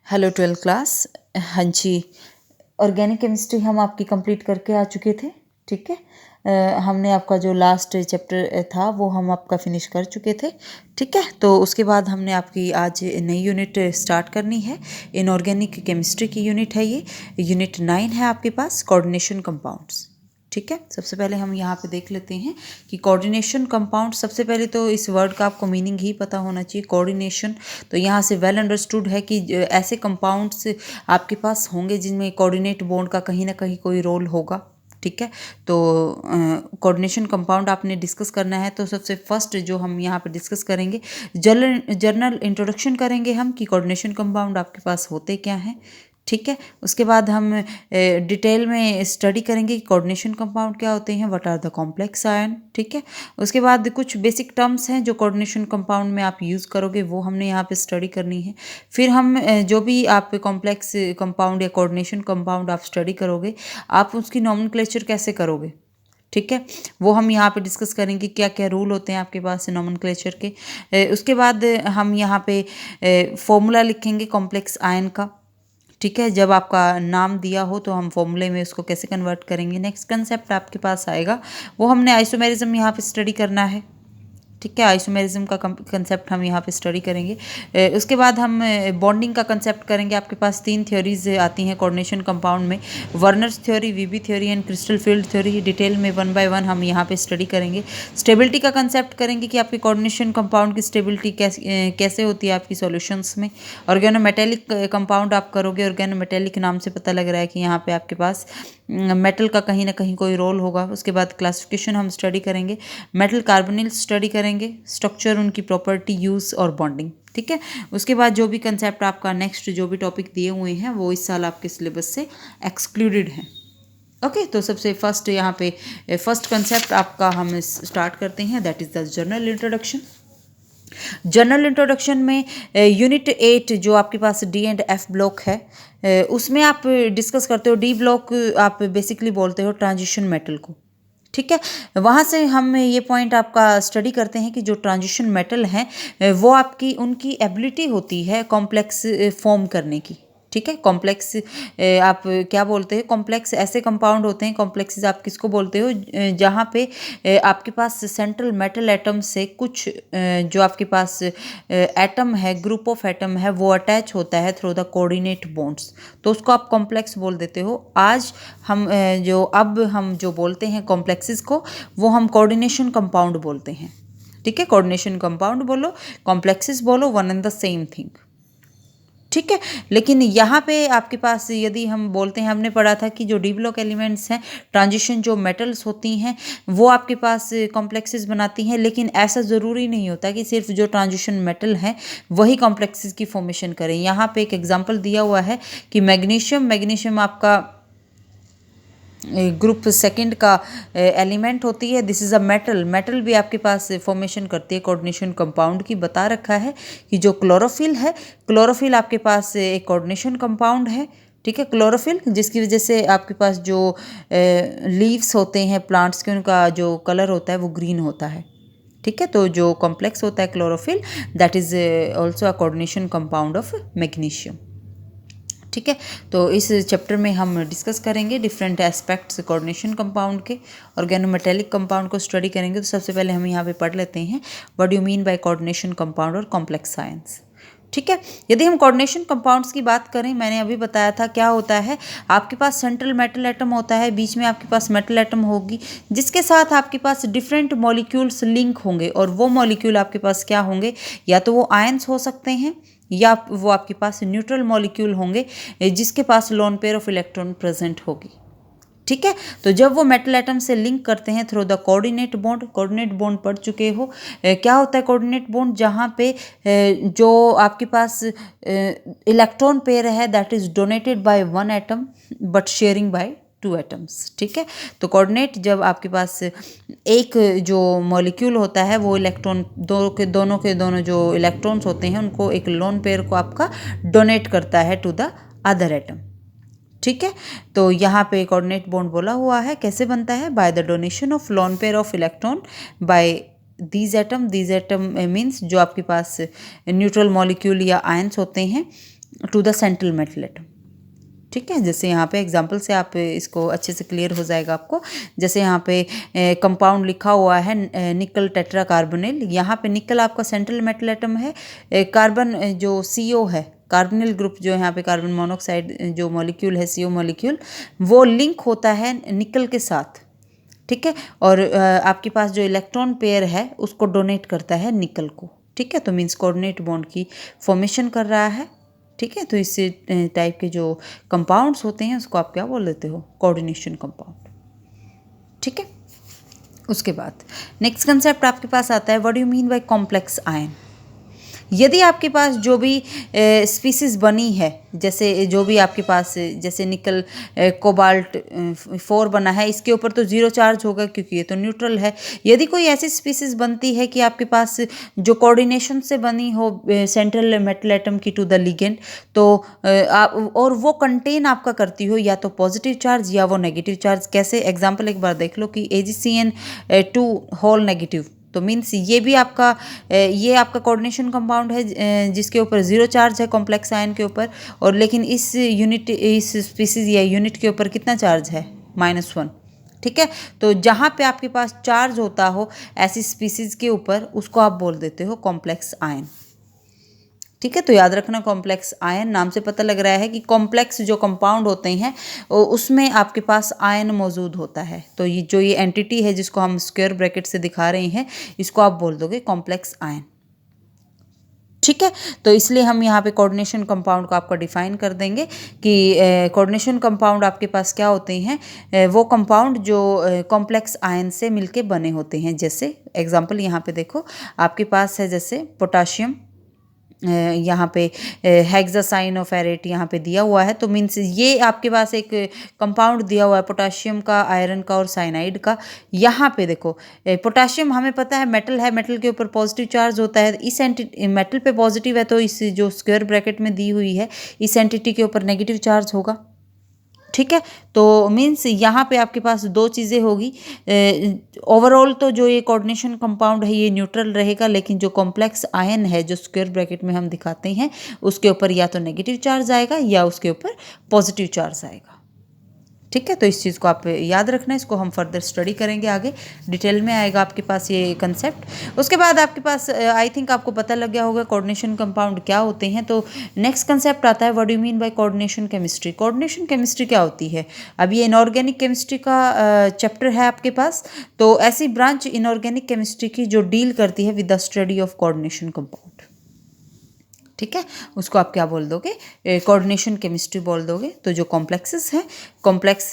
Hello 12th class. हाँ जी, organic chemistry हम आपकी कंप्लीट करके आ चुके थे। ठीक है, हमने आपका जो लास्ट चैप्टर था वो हम आपका फिनिश कर चुके थे। ठीक है, तो उसके बाद हमने आपकी आज नई यूनिट स्टार्ट करनी है। इनऑर्गेनिक केमिस्ट्री की यूनिट है, ये यूनिट 9 है आपके पास, कोऑर्डिनेशन कंपाउंड्स। ठीक है, सबसे पहले हम यहाँ पे देख लेते हैं कि कोऑर्डिनेशन कंपाउंड। सबसे पहले तो इस वर्ड का आपको मीनिंग ही पता होना चाहिए, कोऑर्डिनेशन। तो यहाँ से वेल अंडरस्टूड है कि ऐसे कंपाउंड्स आपके पास होंगे जिनमें कोऑर्डिनेट बॉन्ड का कहीं ना कहीं कोई रोल होगा। ठीक है, तो कोऑर्डिनेशन कंपाउंड आपने डिस्कस करना है। तो सबसे फर्स्ट जो हम यहाँ पे डिस्कस करेंगे, जर्नल इंट्रोडक्शन करेंगे हम कि कोऑर्डिनेशन कंपाउंड आपके पास होते क्या हैं। ठीक है, उसके बाद हम डिटेल में स्टडी करेंगे कि कोऑर्डिनेशन कंपाउंड क्या होते हैं, what are the complex ion. ठीक है, उसके बाद कुछ बेसिक टर्म्स हैं जो कोऑर्डिनेशन कंपाउंड में आप यूज़ करोगे, वो हमने यहाँ पे स्टडी करनी है। फिर हम जो भी आप कॉम्प्लेक्स कंपाउंड या कोऑर्डिनेशन कंपाउंड आप स्टडी करोगे, आप उसकी नॉमेनक्लेचर कैसे करोगे। ठीक है, वो हम यहाँ पे डिस्कस करेंगे, क्या क्या रूल होते हैं आपके पास नॉमेनक्लेचर के। उसके बाद हम यहाँ पे फॉर्मूला लिखेंगे कॉम्प्लेक्स आयन का। ठीक है, जब आपका नाम दिया हो तो हम फॉर्मूले में उसको कैसे कन्वर्ट करेंगे। नेक्स्ट कंसेप्ट आपके पास आएगा, वो हमने आइसोमेरिज्म यहाँ पे स्टडी करना है। ठीक है, आइसोमेरिज्म का कंसेप्ट हम यहाँ पे स्टडी करेंगे। उसके बाद हम बॉन्डिंग का कंसेप्ट करेंगे। आपके पास 3 थ्योरीज आती हैं कोऑर्डिनेशन कंपाउंड में, Werner's theory, VB theory and crystal field theory. Detail में 1 बाय 1 हम यहाँ पे स्टडी करेंगे। स्टेबिलिटी का कंसेप्ट करेंगे कि आपकी कोऑर्डिनेशन कंपाउंड की स्टेबिलिटी कैसे होती है आपकी सॉल्यूशंस में। ऑर्गेनोमेटेलिक कंपाउंड आप करोगे, ऑर्गेनोमेटेलिक नाम से पता लग रहा है कि यहाँ पे आपके पास मेटल का कहीं ना कहीं कोई रोल होगा। उसके बाद क्लासिफिकेशन हम स्टडी करेंगे, मेटल कार्बोनिल स्टडी करेंगे, स्ट्रक्चर, उनकी प्रॉपर्टी, यूज़ और बॉन्डिंग। ठीक है, उसके बाद जो भी कंसेप्ट आपका नेक्स्ट जो भी टॉपिक दिए हुए हैं वो इस साल आपके सिलेबस से एक्सक्लूडेड हैं। ओके, तो सबसे फर्स्ट यहाँ पे फर्स्ट कंसेप्ट आपका हम स्टार्ट करते हैं, that is the journal introduction. General introduction में यूनिट 8 जो आपके पास डी एंड एफ ब्लॉक है, उसमें आप डिस्कस करते हो। डी ब्लॉक आप बेसिकली बोलते हो ट्रांजिशन मेटल को। ठीक है, वहाँ से हम ये पॉइंट आपका स्टडी करते हैं कि जो ट्रांजिशन मेटल हैं वो आपकी उनकी एबिलिटी होती है कॉम्प्लेक्स फॉर्म करने की। ठीक है, कॉम्प्लेक्स आप क्या बोलते हैं, कॉम्प्लेक्स ऐसे कंपाउंड होते हैं, कॉम्प्लेक्सेस आप किसको बोलते हो, जहाँ पे आपके पास सेंट्रल मेटल एटम से कुछ जो आपके पास एटम है, ग्रुप ऑफ एटम है, वो अटैच होता है थ्रू द कोऑर्डिनेट बॉन्ड्स, तो उसको आप कॉम्प्लेक्स बोल देते हो। आज हम हम जो बोलते हैं कॉम्प्लेक्सेस को, वो हम कोऑर्डिनेशन कंपाउंड बोलते हैं। ठीक है, कोऑर्डिनेशन कंपाउंड बोलो, कॉम्प्लेक्सेस बोलो, one and the same thing. ठीक है, लेकिन यहाँ पे आपके पास यदि हम बोलते हैं, हमने पढ़ा था कि जो डी ब्लॉक एलिमेंट्स हैं, ट्रांजिशन जो मेटल्स होती हैं वो आपके पास कॉम्प्लेक्सेस बनाती हैं, लेकिन ऐसा ज़रूरी नहीं होता कि सिर्फ जो ट्रांजिशन मेटल हैं वही कॉम्प्लेक्सेस की फॉर्मेशन करें। यहाँ पे एक एग्जांपल दिया हुआ है कि मैग्नीशियम आपका ग्रुप सेकंड का एलिमेंट होती है, दिस इज़ अ मेटल भी आपके पास फॉर्मेशन करती है कोऑर्डिनेशन कंपाउंड की। बता रखा है कि जो क्लोरोफिल है, क्लोरोफिल आपके पास एक कोऑर्डिनेशन कंपाउंड है। ठीक है, क्लोरोफिल, जिसकी वजह से आपके पास जो लीव्स होते हैं प्लांट्स के, उनका जो कलर होता है वो ग्रीन होता है। ठीक है, तो जो कॉम्प्लेक्स होता है chlorophyll, that is also a coordination compound of magnesium. ठीक है, तो इस चैप्टर में हम डिस्कस करेंगे डिफरेंट एस्पेक्ट्स कोऑर्डिनेशन कंपाउंड के। ऑर्गेनोमेटेलिक कंपाउंड को स्टडी करेंगे। तो सबसे पहले हम यहाँ पे पढ़ लेते हैं what do you mean by coordination compound और कॉम्प्लेक्स आयंस। ठीक है, यदि हम कोऑर्डिनेशन कंपाउंड्स की बात करें, मैंने अभी बताया था क्या होता है, आपके पास सेंट्रल मेटल एटम होता है, बीच में आपके पास मेटल एटम होगी, जिसके साथ आपके पास डिफरेंट मॉलिक्यूल्स लिंक होंगे, और वो मॉलिक्यूल आपके पास क्या होंगे, या तो वो आयंस हो सकते हैं या वो आपके पास न्यूट्रल मॉलिक्यूल होंगे जिसके पास lone pair of electron present होगी। ठीक है, तो जब वो मेटल एटम से लिंक करते हैं थ्रू द कोऑर्डिनेट बॉन्ड पढ़ चुके हो। क्या होता है कोऑर्डिनेट बॉन्ड, जहाँ पे जो आपके पास इलेक्ट्रॉन पेयर है that is donated by one atom but sharing by 2 atoms. ठीक है, तो कोऑर्डिनेट जब आपके पास एक जो मॉलिक्यूल होता है वो इलेक्ट्रॉन दोनों के दोनों जो इलेक्ट्रॉन्स होते हैं उनको एक लोन पेयर को आपका डोनेट करता है टू द अदर एटम। ठीक है, तो यहाँ पे कोऑर्डिनेट बॉन्ड बोला हुआ है, कैसे बनता है, by the donation of lone pair of electron by these atom means जो आपके पास न्यूट्रल मॉलिक्यूल या आयंस होते हैं to the central metal atom. ठीक है, जैसे यहाँ पे एग्जांपल से आप इसको अच्छे से क्लियर हो जाएगा आपको। जैसे यहाँ पे कंपाउंड लिखा हुआ है निकल टेट्रा कार्बोनिल, यहाँ पे निकल आपका सेंट्रल मेटल एटम है, कार्बन जो CO है, कार्बोनिल ग्रुप जो यहाँ पे कार्बन मोनोऑक्साइड जो मॉलिक्यूल है CO मॉलिक्यूल, वो लिंक होता है निकल के साथ। ठीक है, और आपके पास जो इलेक्ट्रॉन पेयर है उसको डोनेट करता है निकल को। ठीक है, तो मीन्स कोऑर्डिनेट बॉन्ड की फॉर्मेशन कर रहा है। ठीक है, तो इस टाइप के जो कंपाउंड्स होते हैं उसको आप क्या बोल देते हो, कोऑर्डिनेशन कंपाउंड। ठीक है, उसके बाद नेक्स्ट कंसेप्ट आपके पास आता है, what do you mean by complex ion. यदि आपके पास जो भी स्पीसीज बनी है, जैसे जो भी आपके पास जैसे निकल कोबाल्ट 4 बना है, इसके ऊपर तो 0 चार्ज होगा क्योंकि ये तो न्यूट्रल है। यदि कोई ऐसी स्पीसीज बनती है कि आपके पास जो कोऑर्डिनेशन से बनी हो सेंट्रल मेटल एटम की टू द लिगेंड, तो और वो कंटेन आपका करती हो या तो पॉजिटिव चार्ज या वो नेगेटिव चार्ज। कैसे, एग्जाम्पल एक बार देख लो कि AgCN2 होल नेगेटिव, तो मीन्स ये भी आपका ये आपका कोऑर्डिनेशन कंपाउंड है जिसके ऊपर 0 चार्ज है कॉम्प्लेक्स आयन के ऊपर, और लेकिन इस स्पीसीज या यूनिट के ऊपर कितना चार्ज है, -1। ठीक है, तो जहाँ पे आपके पास चार्ज होता हो ऐसी स्पीसीज के ऊपर, उसको आप बोल देते हो कॉम्प्लेक्स आयन। ठीक है, तो याद रखना कॉम्प्लेक्स आयन, नाम से पता लग रहा है कि कॉम्प्लेक्स जो कंपाउंड होते हैं उसमें आपके पास आयन मौजूद होता है। तो ये एंटिटी है जिसको हम स्क्वायर ब्रैकेट से दिखा रहे हैं, इसको आप बोल दोगे कॉम्प्लेक्स आयन। ठीक है, तो इसलिए हम यहाँ पे कोऑर्डिनेशन कंपाउंड को आपका डिफाइन कर देंगे कि कोऑर्डिनेशन कंपाउंड आपके पास क्या होते हैं, वो कंपाउंड जो कॉम्प्लेक्स आयन से मिलके बने होते हैं। जैसे एग्जांपल यहाँ पे देखो, आपके पास है जैसे पोटाशियम, यहाँ पे हेक्सासाइनोफेरेट यहाँ पे दिया हुआ है, तो मीन्स ये आपके पास एक कंपाउंड दिया हुआ है पोटाशियम का, आयरन का और साइनाइड का। यहाँ पे देखो पोटाशियम हमें पता है मेटल है, मेटल के ऊपर पॉजिटिव चार्ज होता है, इस मेटल पे पॉजिटिव है, तो इस जो स्क्वायर ब्रैकेट में दी हुई है इस एंटिटी के ऊपर नेगेटिव चार्ज होगा। ठीक है, तो मीन्स यहाँ पे आपके पास 2 चीज़ें होगी। ओवरऑल तो जो ये कोऑर्डिनेशन कंपाउंड है ये न्यूट्रल रहेगा, लेकिन जो कॉम्प्लेक्स आयन है जो स्क्वायर ब्रैकेट में हम दिखाते हैं उसके ऊपर या तो नेगेटिव चार्ज आएगा या उसके ऊपर पॉजिटिव चार्ज आएगा। ठीक है, तो इस चीज़ को आप याद रखना, इसको हम फर्दर स्टडी करेंगे, आगे डिटेल में आएगा आपके पास ये कंसेप्ट। उसके बाद आपके पास आई थिंक आपको पता लग गया होगा कोऑर्डिनेशन कंपाउंड क्या होते हैं। तो नेक्स्ट कंसेप्ट आता है, what do you mean by coordination chemistry. Coordination chemistry क्या होती है, अब ये इनऑर्गेनिक केमिस्ट्री का चैप्टर है आपके पास, तो ऐसी ब्रांच इनऑर्गेनिक केमिस्ट्री की जो डील करती है with the study of coordination compound. ठीक है, उसको आप क्या बोल दोगे, कोऑर्डिनेशन केमिस्ट्री बोल दोगे। तो जो कॉम्प्लेक्सेस हैं, कॉम्प्लेक्स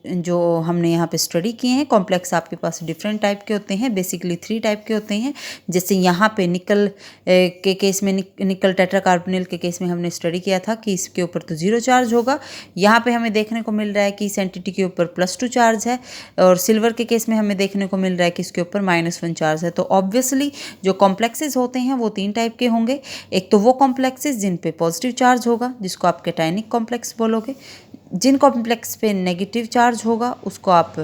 जो हमने यहाँ पे स्टडी किए हैं, कॉम्प्लेक्स आपके पास डिफरेंट टाइप के होते हैं, बेसिकली 3 टाइप के होते हैं। जैसे यहाँ पे निकल के केस में निकल टेट्राकार्बोनिल के केस में हमने स्टडी किया था कि इसके ऊपर तो 0 चार्ज होगा। यहाँ पे हमें देखने को मिल रहा है कि इस एंटिटी के ऊपर +2 चार्ज है, और सिल्वर के केस में हमें देखने को मिल रहा है कि इसके ऊपर -1 चार्ज है। तो ऑब्वियसली जो कॉम्प्लेक्सेस होते हैं वो 3 टाइप के होंगे। एक तो वो कॉम्प्लेक्सेस जिन पे पॉजिटिव चार्ज होगा जिसको आप कैटायनिक कॉम्प्लेक्स बोलोगे, जिन कॉम्प्लेक्स पे नेगेटिव चार्ज होगा उसको आप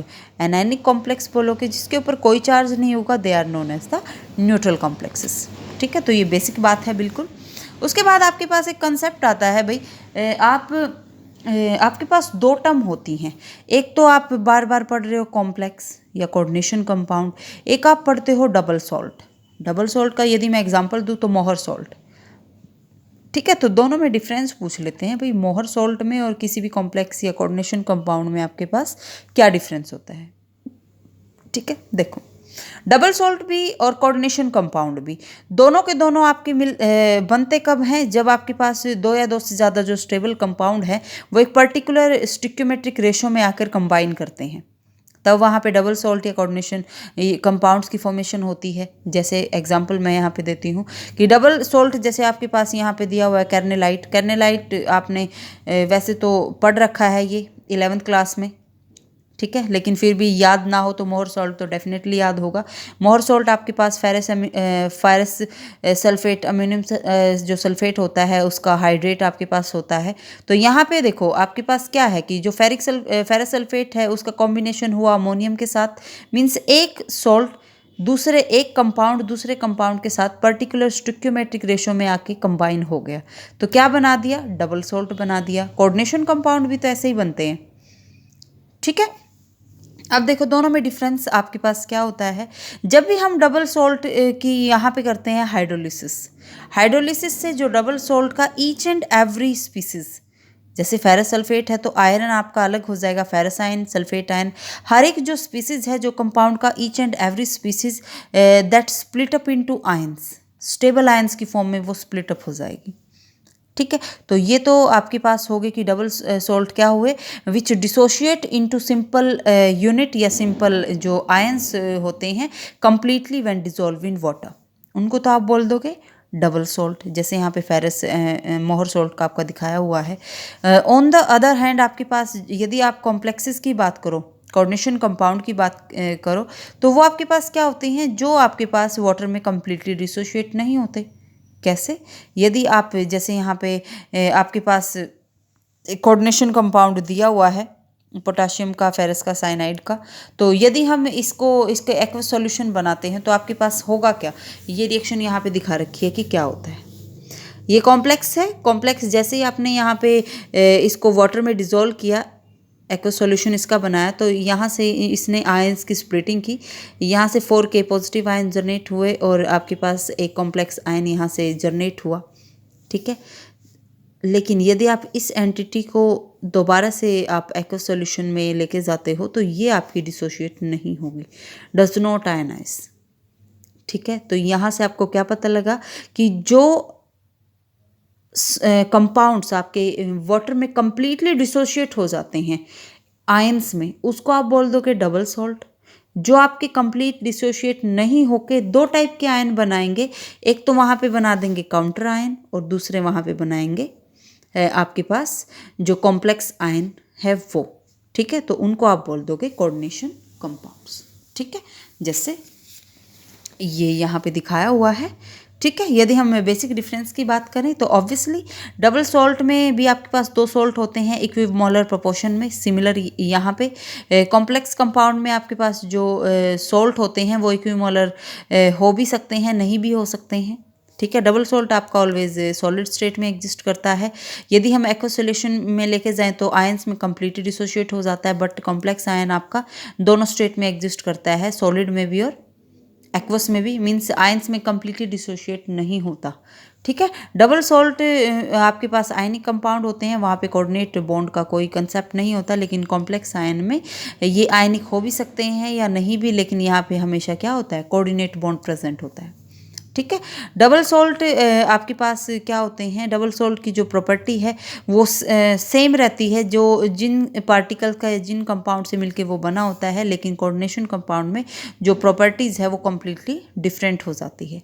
एनायनिक कॉम्प्लेक्स बोलोगे, जिसके ऊपर कोई चार्ज नहीं होगा they are known as the neutral complexes. ठीक है, तो ये बेसिक बात है बिल्कुल। उसके बाद आपके पास एक कंसेप्ट आता है भाई, आपके पास 2 टर्म होती हैं। एक तो आप बार बार पढ़ रहे हो कॉम्प्लेक्स या कोऑर्डिनेशन कंपाउंड, एक आप पढ़ते हो डबल सॉल्ट। डबल सॉल्ट का यदि मैं एग्जांपल दूँ तो मोहर सॉल्ट। ठीक है, तो दोनों में डिफरेंस पूछ लेते हैं भाई, मोहर सॉल्ट में और किसी भी कॉम्प्लेक्स या कोऑर्डिनेशन कंपाउंड में आपके पास क्या डिफरेंस होता है। ठीक है, देखो डबल सॉल्ट भी और कोऑर्डिनेशन कंपाउंड भी दोनों के दोनों आपके बनते कब हैं, जब आपके पास 2 या 2 से ज़्यादा जो स्टेबल कंपाउंड है वो एक पर्टिकुलर स्टिक्योमेट्रिक रेशो में आकर कंबाइन करते हैं, तब वहाँ पे डबल सॉल्ट या कोऑर्डिनेशन कंपाउंड्स की फॉर्मेशन होती है। जैसे एग्जांपल मैं यहाँ पे देती हूँ कि डबल सॉल्ट जैसे आपके पास यहाँ पे दिया हुआ है कैर्नेलाइट। कैर्नेलाइट आपने वैसे तो पढ़ रखा है ये 11th क्लास में, ठीक है, लेकिन फिर भी याद ना हो तो मोहर सॉल्ट तो डेफिनेटली याद होगा। मोहर सॉल्ट आपके पास फेरस सल्फेट, अम्यूनियम जो सल्फेट होता है उसका हाइड्रेट आपके पास होता है। तो यहाँ पे देखो आपके पास क्या है कि जो फेरस सल्फेट है उसका कॉम्बिनेशन हुआ अमोनियम के साथ, मीन्स एक सॉल्ट दूसरे एक कंपाउंड दूसरे कंपाउंड के साथ पर्टिकुलर स्टोइकियोमेट्रिक रेशो में आके कंबाइन हो गया, तो क्या बना दिया? डबल सॉल्ट बना दिया। कोऑर्डिनेशन कंपाउंड भी तो ऐसे ही बनते हैं, ठीक है। अब देखो दोनों में डिफरेंस आपके पास क्या होता है। जब भी हम डबल सॉल्ट की यहाँ पे करते हैं हाइड्रोलिसिस, हाइड्रोलिसिस से जो डबल सॉल्ट का ईच एंड एवरी स्पीसीज, जैसे फेरस सल्फेट है तो आयरन आपका अलग हो जाएगा, फेरस आयन, सल्फेट आयन, हर एक जो स्पीसीज है जो कंपाउंड का each and every species that split up into ions, stable ions की फॉर्म में वो स्प्लिट अप हो जाएगी, ठीक है। तो ये तो आपके पास हो गए कि डबल सॉल्ट क्या हुए, विच डिसोशिएट इनटू सिंपल यूनिट या सिंपल जो आयंस होते हैं completely when dissolve in water, उनको तो आप बोल दोगे डबल सॉल्ट। जैसे यहाँ पे फेरस मोहर सॉल्ट का आपका दिखाया हुआ है। ऑन द अदर हैंड आपके पास यदि आप कॉम्प्लेक्सेस की बात करो, कोऑर्डिनेशन कंपाउंड की बात करो, तो वो आपके पास क्या होते हैं जो आपके पास वाटर में कंप्लीटली डिसोशिएट नहीं होते। कैसे? यदि आप जैसे यहाँ पे आपके पास कोऑर्डिनेशन कंपाउंड दिया हुआ है पोटाशियम का, फेरस का, साइनाइड का, तो यदि हम इसके एक्वस सॉल्यूशन बनाते हैं तो आपके पास होगा क्या? ये रिएक्शन यहाँ पे दिखा रखी है कि क्या होता है। ये कॉम्प्लेक्स है, कॉम्प्लेक्स जैसे ही आपने यहाँ पे इसको वाटर में डिज़ोल्व किया, एक्वस सॉल्यूशन इसका बनाया, तो यहाँ से इसने आयंस की स्प्लिटिंग की, यहाँ से 4K पॉजिटिव आयन जनरेट हुए और आपके पास एक कॉम्प्लेक्स आयन यहाँ से जनरेट हुआ, ठीक है। लेकिन यदि आप इस एंटिटी को दोबारा से आप एक्वस सॉल्यूशन में लेके जाते हो तो ये आपकी डिसोशिएट नहीं होगी, डज नॉट आयनाइज, ठीक है। तो यहाँ से आपको क्या पता लगा कि जो कंपाउंड्स आपके वाटर में कंप्लीटली डिसोशिएट हो जाते हैं आयंस में, उसको आप बोल दोगे डबल सॉल्ट। जो आपके कंप्लीट डिसोशिएट नहीं होके दो टाइप के आयन बनाएंगे, एक तो वहाँ पे बना देंगे काउंटर आयन और दूसरे वहाँ पे बनाएंगे आपके पास जो कॉम्प्लेक्स आयन है वो, ठीक है। तो उनको आप बोल दोगे कोऑर्डिनेशन कंपाउंड्स, ठीक है, जैसे ये यहाँ पे दिखाया हुआ है, ठीक है। यदि हम बेसिक डिफरेंस की बात करें तो ऑब्वियसली डबल सॉल्ट में भी आपके पास दो सॉल्ट होते हैं इक्विमोलर प्रोपोर्शन में, सिमिलर यहाँ पे कॉम्प्लेक्स कंपाउंड में आपके पास जो सॉल्ट होते हैं वो इक्विमोलर हो भी सकते हैं, नहीं भी हो सकते हैं, ठीक है। डबल सॉल्ट आपका ऑलवेज सॉलिड स्टेट में एग्जिस्ट करता है। यदि हम एक्वस सॉल्यूशन में लेके जाएं तो आयंस में कंप्लीटली डिसोशिएट हो जाता है, बट कॉम्प्लेक्स आयन आपका दोनों स्टेट में एग्जिस्ट करता है, सॉलिड में भी और एक्वस में भी, मीन्स आयंस में कंप्लीटली डिसोशिएट नहीं होता, ठीक है। डबल सॉल्ट आपके पास आयनिक कंपाउंड होते हैं, वहाँ पे कोऑर्डिनेट बॉन्ड का कोई कंसेप्ट नहीं होता, लेकिन कॉम्प्लेक्स आयन में ये आयनिक हो भी सकते हैं या नहीं भी, लेकिन यहाँ पे हमेशा क्या होता है, कोऑर्डिनेट बॉन्ड प्रेजेंट होता है, ठीक है। डबल सॉल्ट आपके पास क्या होते हैं, डबल सॉल्ट की जो प्रॉपर्टी है वो सेम रहती है जो जिन पार्टिकल का जिन कंपाउंड से मिलके वो बना होता है, लेकिन कोऑर्डिनेशन कंपाउंड में जो प्रॉपर्टीज़ है वो कम्प्लीटली डिफरेंट हो जाती है,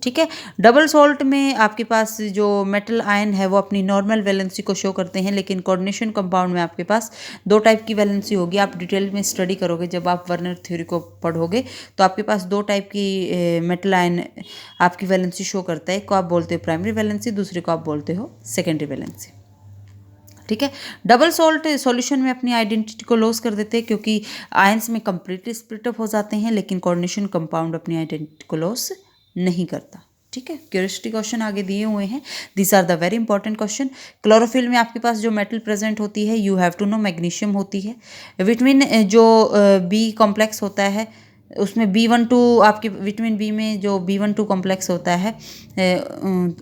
ठीक है। डबल सॉल्ट में आपके पास जो मेटल आयन है वो अपनी नॉर्मल वैलेंसी को शो करते हैं, लेकिन कोऑर्डिनेशन कंपाउंड में आपके पास दो टाइप की वैलेंसी होगी। आप डिटेल में स्टडी करोगे जब आप वर्नर थ्योरी को पढ़ोगे तो आपके पास दो टाइप की मेटल आयन आपकी वैलेंसी शो करता है, एक को आप बोलते हो प्राइमरी वैलेंसी, दूसरे को आप बोलते हो सेकेंडरी वैलेंसी, ठीक है। डबल सॉल्ट सॉल्यूशन में अपनी आइडेंटिटी को लॉस कर देते हैं क्योंकि आयंस में कंप्लीटली स्प्लिट अप हो जाते हैं, लेकिन कोऑर्डिनेशन कंपाउंड अपनी आइडेंटिटी को लॉस नहीं करता, ठीक है। क्यूरियोसिटी क्वेश्चन आगे दिए हुए हैं, this are the very important question. Chlorophyll में आपके पास जो मेटल प्रेजेंट होती है, you have to know magnesium होती है। विटामिन जो बी कॉम्प्लेक्स होता है उसमें B12 आपके विटामिन बी में जो B12 कॉम्प्लेक्स होता है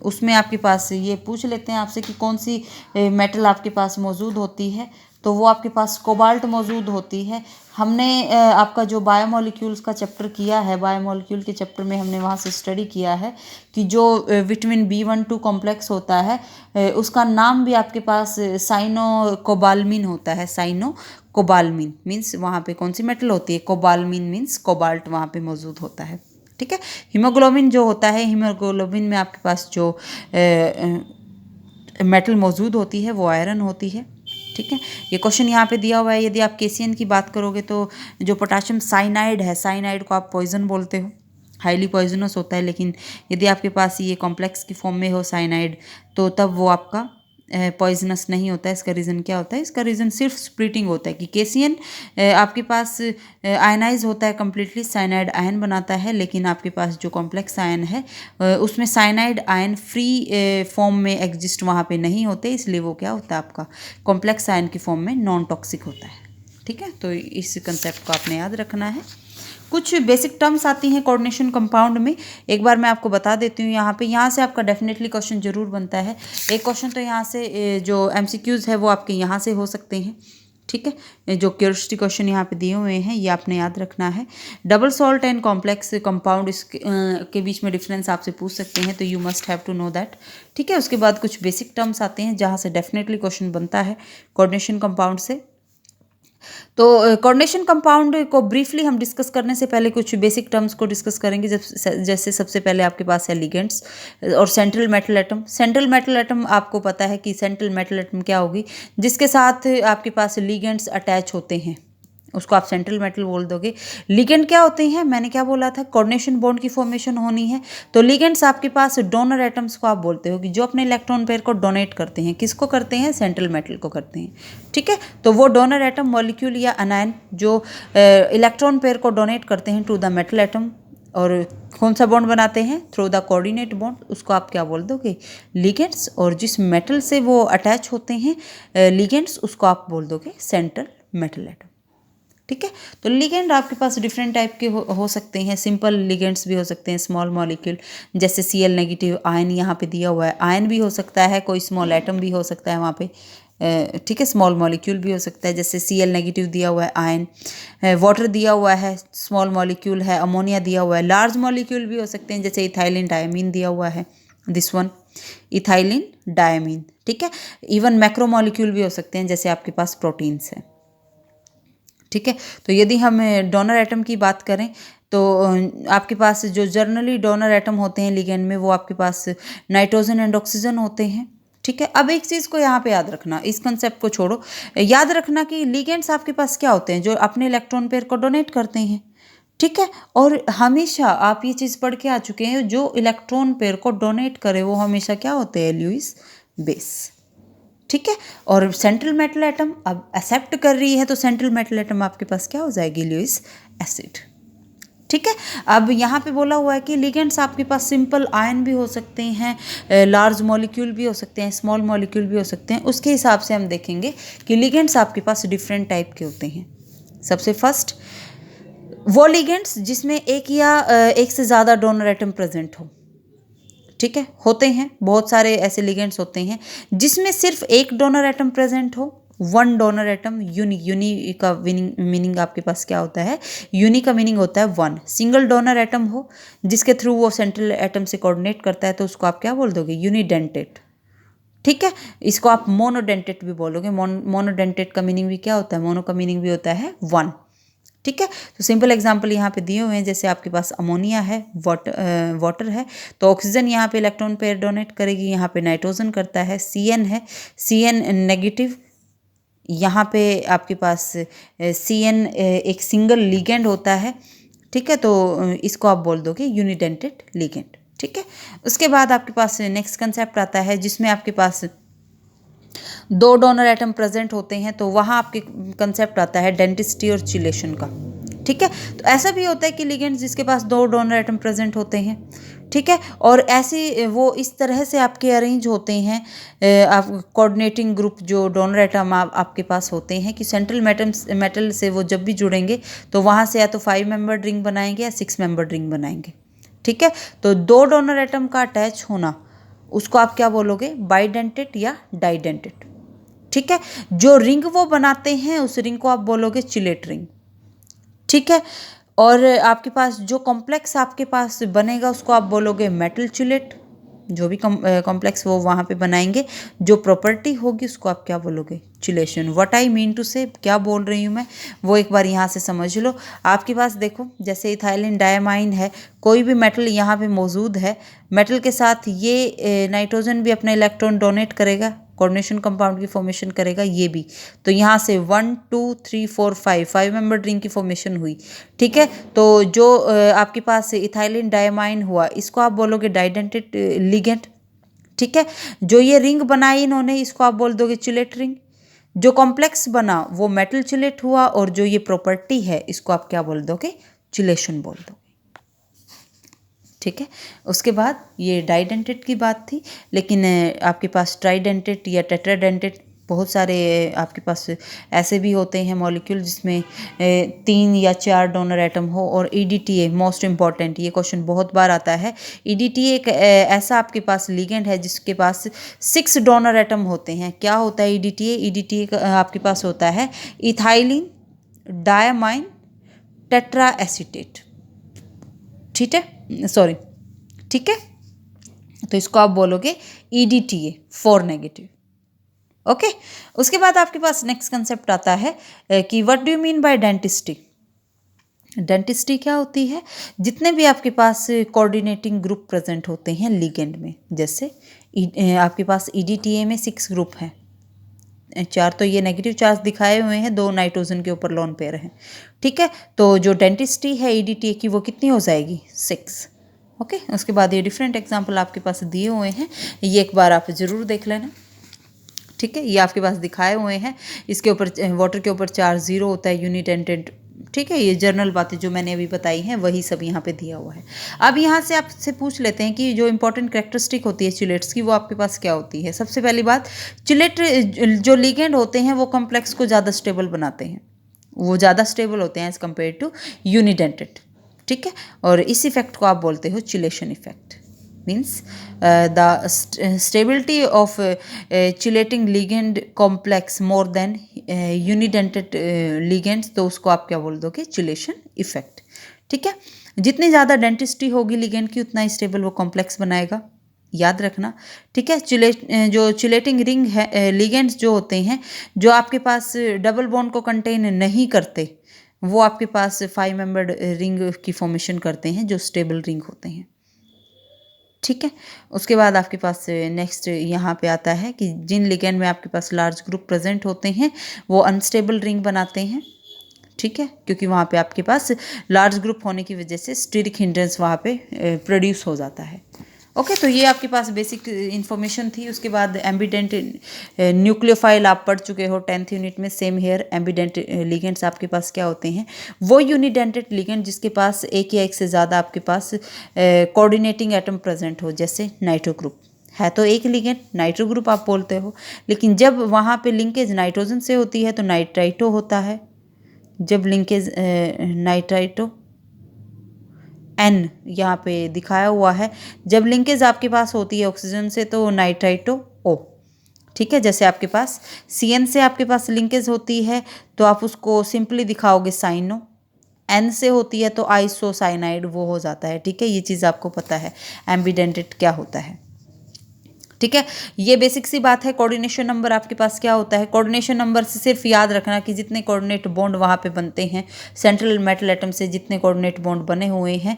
उसमें आपके पास ये पूछ लेते हैं आपसे कि कौन सी मेटल आपके पास मौजूद होती है, तो वो आपके पास कोबाल्ट मौजूद होती है। हमने आपका जो बायोमोलिक्यूल्स का चैप्टर किया है, बायोमोलिक्यूल के चैप्टर में हमने वहाँ से स्टडी किया है कि जो विटामिन B12 कॉम्प्लेक्स होता है उसका नाम भी आपके पास साइनो कोबालमिन होता है, साइनो कोबालमिन मीन्स वहाँ पे कौन सी मेटल होती है, कोबालमिन मीन्स कोबाल्ट वहाँ पे मौजूद होता है, ठीक है। हीमोग्लोबिन जो होता है, हीमोग्लोबिन में आपके पास जो मेटल मौजूद होती है वो आयरन होती है, ठीक है। ये क्वेश्चन यहाँ पे दिया हुआ है। यदि आप केसियन की बात करोगे तो जो पोटाशियम साइनाइड है, साइनाइड को आप पॉइजन बोलते हो, हाईली पॉइजनस होता है, लेकिन यदि आपके पास ये कॉम्प्लेक्स की फॉर्म में हो साइनाइड तो तब वो आपका पॉइजनस नहीं होता है। इसका रीज़न क्या होता है? इसका रीज़न सिर्फ स्प्लिटिंग होता है कि केसियन आपके पास आयनाइज होता है कम्प्लीटली, साइनाइड आयन बनाता है, लेकिन आपके पास जो कॉम्प्लेक्स आयन है उसमें साइनाइड आयन फ्री फॉर्म में एग्जिस्ट वहाँ पे नहीं होते, इसलिए वो क्या होता है आपका कॉम्प्लेक्स आयन की फॉर्म में नॉन टॉक्सिक होता है। ठीक है, तो इस कंसेप्ट को आपने याद रखना है। कुछ बेसिक टर्म्स आती हैं कोऑर्डिनेशन कंपाउंड में, एक बार मैं आपको बता देती हूँ यहाँ से आपका डेफिनेटली क्वेश्चन जरूर बनता है। एक क्वेश्चन तो यहाँ से जो एमसीक्यूज़ है वो आपके यहाँ से हो सकते हैं। ठीक है, जो क्यूरियोसिटी क्वेश्चन यहाँ पे दिए हुए हैं ये आपने याद रखना है। Double salt and complex compound इसके के बीच में डिफरेंस आपसे पूछ सकते हैं, तो you must have to know that. ठीक है, उसके बाद कुछ बेसिक टर्म्स आते हैं जहाँ से डेफिनेटली क्वेश्चन बनता है कोऑर्डिनेशन कंपाउंड से। तो कोऑर्डिनेशन कंपाउंड को ब्रीफली हम डिस्कस करने से पहले कुछ बेसिक टर्म्स को डिस्कस करेंगे। जैसे सबसे पहले आपके पास है लिगेंड्स और central metal atom. Central metal atom आपको पता है कि सेंट्रल मेटल एटम क्या होगी, जिसके साथ आपके पास लिगेंड्स अटैच होते हैं, उसको आप सेंट्रल मेटल बोल दोगे। लिगेंड क्या होते हैं? मैंने क्या बोला था? कोऑर्डिनेशन बॉन्ड की फॉर्मेशन होनी है, तो लिगेंड्स आपके पास डोनर एटम्स को आप बोलते हो कि जो अपने इलेक्ट्रॉन पेयर को डोनेट करते हैं। किसको करते हैं? सेंट्रल मेटल को करते हैं। ठीक है, तो वो डोनर एटम मॉलिक्यूल या अनायन जो इलेक्ट्रॉन पेयर को डोनेट करते हैं टू द मेटल एटम, और कौन सा बॉन्ड बनाते हैं? थ्रू द कोऑर्डिनेट बॉन्ड, उसको आप क्या बोल दोगे? लिगेंड्स। और जिस मेटल से वो अटैच होते हैं लिगेंड्स, उसको आप बोल दोगे सेंट्रल मेटल एटम। ठीक है, तो लिगेंड आपके पास डिफरेंट टाइप के हो सकते हैं। सिंपल लिगेंड्स भी हो सकते हैं, स्मॉल मॉलिक्यूल, जैसे Cl नेगेटिव आयन यहाँ पे दिया हुआ है, आयन भी हो सकता है, कोई स्मॉल एटम भी हो सकता है वहाँ पे। ठीक है, स्मॉल मॉलिक्यूल भी हो सकता है, जैसे Cl नेगेटिव दिया हुआ है आयन, वाटर दिया हुआ है स्मॉल मॉलिक्यूल है, अमोनिया दिया हुआ है। लार्ज मॉलिक्यूल भी हो सकते हैं, जैसे इथाइलिन डायमीन दिया हुआ है, दिस वन इथाइलिन डायमीन। ठीक है, इवन मैक्रो मॉलिक्यूल भी हो सकते हैं, जैसे आपके पास प्रोटीन्स हैं। ठीक है, तो यदि हम डोनर एटम की बात करें तो आपके पास जो जनरली डोनर एटम होते हैं लिगेंड में, वो आपके पास नाइट्रोजन एंड ऑक्सीजन होते हैं। ठीक है, अब एक चीज़ को यहाँ पे याद रखना, इस कंसेप्ट को छोड़ो, याद रखना कि लिगेंड्स आपके पास क्या होते हैं? जो अपने इलेक्ट्रॉन पेयर को डोनेट करते हैं। ठीक है, और हमेशा आप ये चीज़ पढ़ के आ चुके हैं, जो इलेक्ट्रॉन पेयर को डोनेट करे वो हमेशा क्या होते हैं? Lewis base. ठीक है, और सेंट्रल मेटल एटम अब एक्सेप्ट कर रही है, तो सेंट्रल मेटल एटम आपके पास क्या हो जाएगी? Lewis acid. ठीक है, अब यहाँ पे बोला हुआ है कि लिगेंड्स आपके पास सिंपल आयन भी हो सकते हैं, लार्ज मॉलिक्यूल भी हो सकते हैं, स्मॉल मॉलिक्यूल भी हो सकते हैं। उसके हिसाब से हम देखेंगे कि लिगेंड्स आपके पास डिफरेंट टाइप के होते हैं। सबसे फर्स्ट वो लिगेंड्स जिसमें एक से ज़्यादा डोनर एटम प्रेजेंट हो। ठीक है, होते हैं बहुत सारे ऐसे लिगेंड्स होते हैं जिसमें सिर्फ एक डोनर एटम प्रेजेंट हो, वन डोनर एटम। यूनी का मीनिंग आपके पास क्या होता है? यूनी का मीनिंग होता है वन। सिंगल डोनर एटम हो जिसके थ्रू वो सेंट्रल एटम से कोऑर्डिनेट करता है, तो उसको आप क्या बोल दोगे? यूनिडेंटेट। ठीक है, इसको आप मोनोडेंटेट भी बोलोगे। मोनोडेंटेट का मीनिंग भी क्या होता है? मोनो का मीनिंग भी होता है वन। ठीक है, तो सिंपल एग्जांपल यहाँ पे दिए हुए हैं, जैसे आपके पास अमोनिया है, वाटर है, तो ऑक्सीजन यहाँ पे इलेक्ट्रॉन पेयर डोनेट करेगी, यहाँ पे नाइट्रोजन करता है, Cn है, Cn नेगेटिव, यहाँ पे आपके पास Cn एक सिंगल लिगेंड होता है। ठीक है, तो इसको आप बोल दोगे यूनिडेंटेड लिगेंड। ठीक है, उसके बाद आपके पास नेक्स्ट कंसेप्ट आता है जिसमें आपके पास दो डोनर एटम प्रेजेंट होते हैं, तो वहाँ आपके कंसेप्ट आता है डेंटिसिटी और चिलेशन का। ठीक है, तो ऐसा भी होता है कि लिगेंड्स जिसके पास दो डोनर एटम प्रेजेंट होते हैं। ठीक है, और ऐसे वो इस तरह से आपके अरेंज होते हैं, आप कोऑर्डिनेटिंग ग्रुप जो डोनर एटम आपके पास होते हैं, कि सेंट्रल मेटल से वो जब भी जुड़ेंगे तो वहाँ से या तो 5 मेंबर रिंग बनाएंगे या 6 मेंबर रिंग बनाएंगे। ठीक है, तो दो डोनर एटम का अटैच होना, उसको आप क्या बोलोगे? बाइडेंटेट या डाइडेंटेट। ठीक है, जो रिंग वो बनाते हैं उस रिंग को आप बोलोगे चिलेट रिंग। ठीक है, और आपके पास जो कॉम्प्लेक्स आपके पास बनेगा उसको आप बोलोगे मेटल चिलेट। जो भी कॉम्प्लेक्स वो वहाँ पे बनाएंगे, जो प्रॉपर्टी होगी उसको आप क्या बोलोगे? Chelation. What I mean to say, क्या बोल रही हूँ मैं, वो एक बार यहाँ से समझ लो। आपके पास देखो, जैसे इथाइलिन डायमाइन है, कोई भी मेटल यहाँ पे मौजूद है, मेटल के साथ ये नाइट्रोजन भी अपना इलेक्ट्रॉन डोनेट करेगा, कोऑर्डिनेशन कंपाउंड की फॉर्मेशन करेगा ये भी। तो यहाँ से 1 2 3 4 5 मेंबर रिंग की फॉर्मेशन हुई। ठीक है, तो जो आपके पास इथाइलिन डायमाइन हुआ, इसको आप बोलोगे डाइडेंटेड लिगेंड। ठीक है। जो ये रिंग बनाई इन्होंने, इसको आप बोल दोगे चिलेट रिंग। जो कॉम्प्लेक्स बना वो मेटल चिलेट हुआ, और जो ये प्रॉपर्टी है इसको आप क्या बोल दोगे, चिलेशन बोल दोगे। ठीक है। उसके बाद ये डाइडेंटेट की बात थी, लेकिन आपके पास ट्राइडेंटेट या टेट्राडेंटेट बहुत सारे आपके पास ऐसे भी होते हैं मॉलिक्यूल जिसमें 3 या 4 डोनर एटम हो। और ईडीटीए मोस्ट इम्पॉर्टेंट, ये क्वेश्चन बहुत बार आता है। ईडीटीए एक ऐसा आपके पास लिगेंड है जिसके पास 6 डोनर एटम होते हैं। क्या होता है ईडीटीए? ईडीटीए आपके पास होता है इथाइलिन डायमाइन टेट्रा एसीटेट। ठीक है, सॉरी, ठीक है। तो इसको आप बोलोगे EDTA 4 नेगेटिव। ओके। उसके बाद आपके पास नेक्स्ट कंसेप्ट आता है कि what do you mean by dentistry. Dentistry क्या होती है? जितने भी आपके पास कोऑर्डिनेटिंग ग्रुप प्रेजेंट होते हैं लिगेंड में, जैसे आपके पास EDTA में 6 ग्रुप हैं, 4 तो ये नेगेटिव चार्ज दिखाए हुए हैं, 2 नाइट्रोजन के ऊपर लोन पेयर हैं। ठीक है। तो जो डेंटिस्ट्री है EDTA की वो कितनी हो जाएगी? 6। ओके। उसके बाद ये डिफरेंट एग्जांपल आपके पास दिए हुए हैं, ये एक बार आप ज़रूर देख लेना। ठीक है। ये आपके पास दिखाए हुए हैं, इसके ऊपर वाटर के ऊपर चार्ज 0 होता है, यूनिडेंटेड। ठीक है। ये जर्नल बातें जो मैंने अभी बताई हैं वही सब यहाँ पे दिया हुआ है। अब यहाँ से आपसे पूछ लेते हैं कि जो इंपॉर्टेंट कैरेक्टरिस्टिक होती है चिलेट्स की वो आपके पास क्या होती है। सबसे पहली बात, चिलेट जो लिगेंड होते हैं वो कॉम्प्लेक्स को ज़्यादा स्टेबल बनाते हैं, वो ज़्यादा स्टेबल होते हैं एज़ कम्पेयर टू यूनिडेंटेड। ठीक है। और इस इफेक्ट को आप बोलते हो chelation effect. Means the stability of chelating ligand complex more than unidentate ligands, तो उसको आप क्या बोल दोगे? Chelation effect. ठीक है। जितनी ज़्यादा डेंटिस्ट्री होगी लिगेंड की उतना ही स्टेबल वो कॉम्प्लेक्स बनाएगा, याद रखना। ठीक है। जो चिलेटिंग रिंग है, लिगेंड्स जो होते हैं जो आपके पास डबल बॉन्ड को कंटेन नहीं करते, वो आपके पास 5 मेंबर्ड रिंग की फॉर्मेशन करते हैं जो स्टेबल रिंग होते हैं। ठीक है। उसके बाद आपके पास नेक्स्ट यहाँ पे आता है कि जिन लिगेंड में आपके पास लार्ज ग्रुप प्रेजेंट होते हैं वो अनस्टेबल रिंग बनाते हैं। ठीक है। क्योंकि वहाँ पे आपके पास लार्ज ग्रुप होने की वजह से स्टीरिक हिंड्रेंस वहाँ पे प्रोड्यूस हो जाता है। ओके। तो ये आपके पास बेसिक इन्फॉर्मेशन थी। उसके बाद एम्बिडेंट न्यूक्लियोफाइल आप पढ़ चुके हो 10th यूनिट में। सेम हेयर, एम्बिडेंट लिगेंड्स आपके पास क्या होते हैं? वो यूनिडेंटेड लिगेंड जिसके पास एक या एक से ज़्यादा आपके पास कोऑर्डिनेटिंग एटम प्रेजेंट हो, जैसे नाइट्रो ग्रुप है तो एक लिगेंड नाइट्रो ग्रुप आप बोलते हो, लेकिन जब वहाँ पे लिंकेज नाइट्रोजन से होती है तो नाइट्राइटो होता है। जब लिंकेज नाइट्राइटो N यहाँ पे दिखाया हुआ है, जब लिंकेज आपके पास होती है ऑक्सीजन से तो नाइट्राइटो O। ठीक है। जैसे आपके पास CN से आपके पास लिंकेज होती है तो आप उसको सिंपली दिखाओगे साइनो। N से होती है तो आइसोसाइनाइड वो हो जाता है। ठीक है। ये चीज़ आपको पता है एम्बिडेंटेट क्या होता है। ठीक है। ये बेसिक सी बात है। कोऑर्डिनेशन नंबर आपके पास क्या होता है? कोऑर्डिनेशन नंबर से सिर्फ याद रखना कि जितने कोऑर्डिनेट बॉन्ड वहाँ पे बनते हैं, सेंट्रल मेटल एटम से जितने कोऑर्डिनेट बॉन्ड बने हुए हैं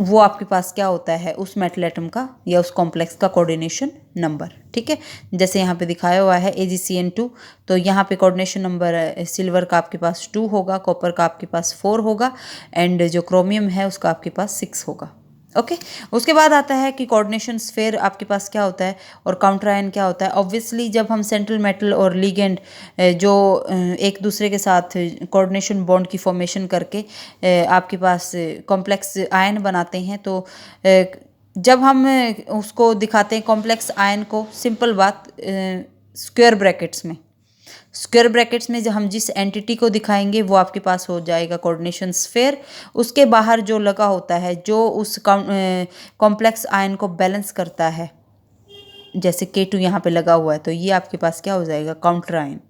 वो आपके पास क्या होता है? उस मेटल एटम का या उस कॉम्प्लेक्स का कोऑर्डिनेशन नंबर। ठीक है। जैसे यहाँ पे दिखाया हुआ है AgCN2, तो यहाँ पे कोऑर्डिनेशन नंबर सिल्वर का आपके पास 2 होगा, कॉपर का आपके पास 4 होगा, एंड जो क्रोमियम है उसका आपके पास 6 होगा। ओके। उसके बाद आता है कि कोऑर्डिनेशन स्फेयर आपके पास क्या होता है और काउंटर आयन क्या होता है। ऑब्वियसली जब हम सेंट्रल मेटल और लिगेंड जो एक दूसरे के साथ कोऑर्डिनेशन बॉन्ड की फॉर्मेशन करके आपके पास कॉम्प्लेक्स आयन बनाते हैं, तो जब हम उसको दिखाते हैं कॉम्प्लेक्स आयन को, सिंपल बात, स्क्वायर ब्रैकेट्स में, स्क्वायर ब्रैकेट्स में जो हम जिस एंटिटी को दिखाएंगे वो आपके पास हो जाएगा कोऑर्डिनेशन स्फेयर। उसके बाहर जो लगा होता है जो उस कॉम्प्लेक्स आयन को बैलेंस करता है, जैसे K2 यहाँ पे लगा हुआ है तो ये आपके पास क्या हो जाएगा? Counter ion.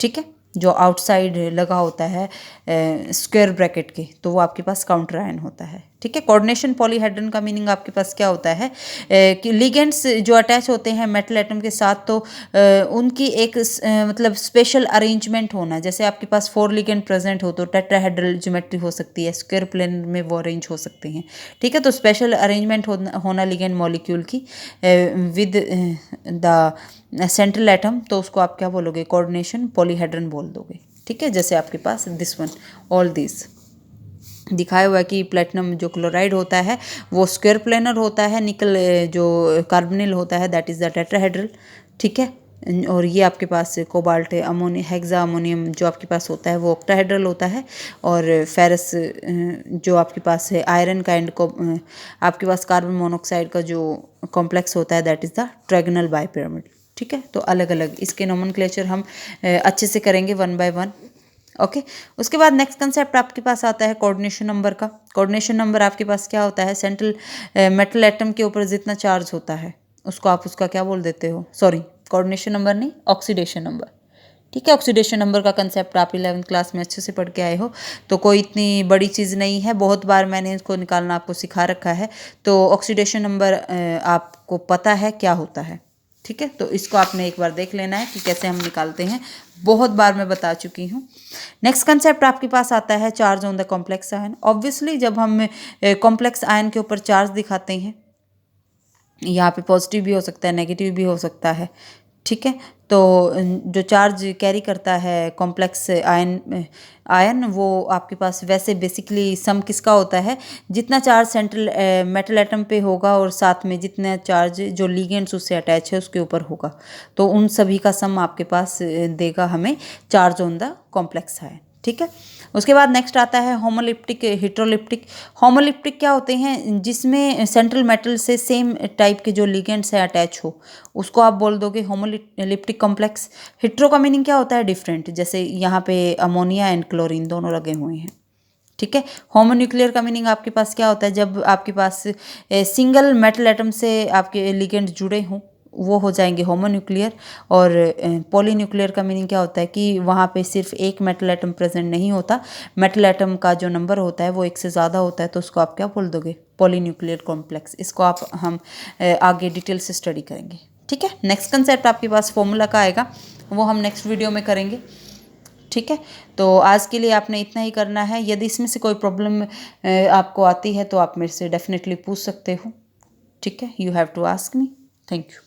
ठीक है। जो आउटसाइड लगा होता है स्क्वायर ब्रैकेट के, तो वो आपके पास काउंटर आयन होता है। ठीक है। कोऑर्डिनेशन पॉलीहेड्रन का मीनिंग आपके पास क्या होता है कि लिगेंड्स जो अटैच होते हैं मेटल एटम के साथ, तो उनकी एक मतलब स्पेशल अरेंजमेंट होना। जैसे आपके पास 4 लिगेंड प्रेजेंट हो तो टेट्राहेड्रल ज्योमेट्री हो सकती है, स्क्वायर प्लेन में वो अरेंज हो सकते हैं। ठीक है। तो स्पेशल अरेंजमेंट होना लिगेंड मॉलिक्यूल की विद द सेंट्रल एटम, तो उसको आप क्या बोलोगे? कोऑर्डिनेशन पॉलीहेड्रन बोल दोगे। ठीक है। जैसे आपके पास दिस वन, ऑल दिस। दिखाया हुआ है कि प्लेटिनम जो क्लोराइड होता है वो स्क्वायर प्लेनर होता है, निकल जो कार्बोनिल होता है दैट इज़ द टेट्राहेड्रल, ठीक है। और ये आपके पास कोबाल्ट अमोनियम हेक्सा अमोनियम जो आपके पास होता है वो ऑक्टाहेड्रल होता है, और फेरस जो आपके पास है आयरन का एंड को आपके पास कार्बन मोनोऑक्साइड का जो कॉम्प्लेक्स होता है दैट इज़ द ट्रायगोनल बाइपिरामिड, ठीक है। तो अलग अलग इसके नोमेनक्लेचर हम अच्छे से करेंगे वन बाय वन, ओके। उसके बाद नेक्स्ट कंसेप्ट आपके पास आता है कोऑर्डिनेशन नंबर का। कोऑर्डिनेशन नंबर आपके पास क्या होता है, सेंट्रल मेटल एटम के ऊपर जितना चार्ज होता है उसको आप उसका क्या बोल देते हो, सॉरी कोऑर्डिनेशन नंबर नहीं, ऑक्सीडेशन नंबर, ठीक है। ऑक्सीडेशन नंबर का कंसेप्ट आप 11th क्लास में अच्छे से पढ़ के आए हो, तो कोई इतनी बड़ी चीज़ नहीं है, बहुत बार मैंने इसको निकालना आपको सिखा रखा है। तो ऑक्सीडेशन नंबर आपको पता है क्या होता है, ठीक है। तो इसको आपने एक बार देख लेना है कि कैसे हम निकालते हैं, बहुत बार मैं बता चुकी हूँ। नेक्स्ट कंसेप्ट आपके पास आता है charge on the complex ion. Obviously जब हम कॉम्प्लेक्स आयन के ऊपर चार्ज दिखाते हैं, यहाँ पे पॉजिटिव भी हो सकता है नेगेटिव भी हो सकता है, ठीक है। तो जो चार्ज कैरी करता है कॉम्प्लेक्स आयन वो आपके पास वैसे बेसिकली सम किसका होता है, जितना चार्ज सेंट्रल मेटल एटम पे होगा और साथ में जितना चार्ज जो लिगेंड्स उससे अटैच है उसके ऊपर होगा, तो उन सभी का सम आपके पास देगा हमें charge on the complex ion, ठीक है। उसके बाद नेक्स्ट आता है होमोलिप्टिक हेट्रोलिप्टिक। होमोलिप्टिक क्या होते हैं, जिसमें सेंट्रल मेटल से सेम टाइप के जो लिगेंड्स है अटैच हो, उसको आप बोल दोगे होमोलिप्टिक कॉम्प्लेक्स। हेट्रो का मीनिंग क्या होता है, डिफरेंट, जैसे यहाँ पे अमोनिया एंड क्लोरीन दोनों लगे हुए हैं, ठीक है। होमोन्यूक्लियर का मीनिंग आपके पास क्या होता है, जब आपके पास सिंगल मेटल एटम से आपके लिगेंड जुड़े हों वो हो जाएंगे होमोन्यूक्लियर। और पॉलीन्यूक्लियर का मीनिंग क्या होता है कि वहाँ पे सिर्फ एक मेटल एटम प्रेजेंट नहीं होता, मेटल एटम का जो नंबर होता है वो एक से ज़्यादा होता है, तो उसको आप क्या बोल दोगे, पॉलीन्यूक्लियर कॉम्प्लेक्स। इसको आप हम आगे डिटेल से स्टडी करेंगे, ठीक है। नेक्स्ट कंसेप्ट आपके पास फॉर्मूला का आएगा, वो हम नेक्स्ट वीडियो में करेंगे, ठीक है। तो आज के लिए आपने इतना ही करना है। यदि इसमें से कोई प्रॉब्लम आपको आती है तो आप मेरे से डेफिनेटली पूछ सकते हो, ठीक है। You have to ask me. Thank you.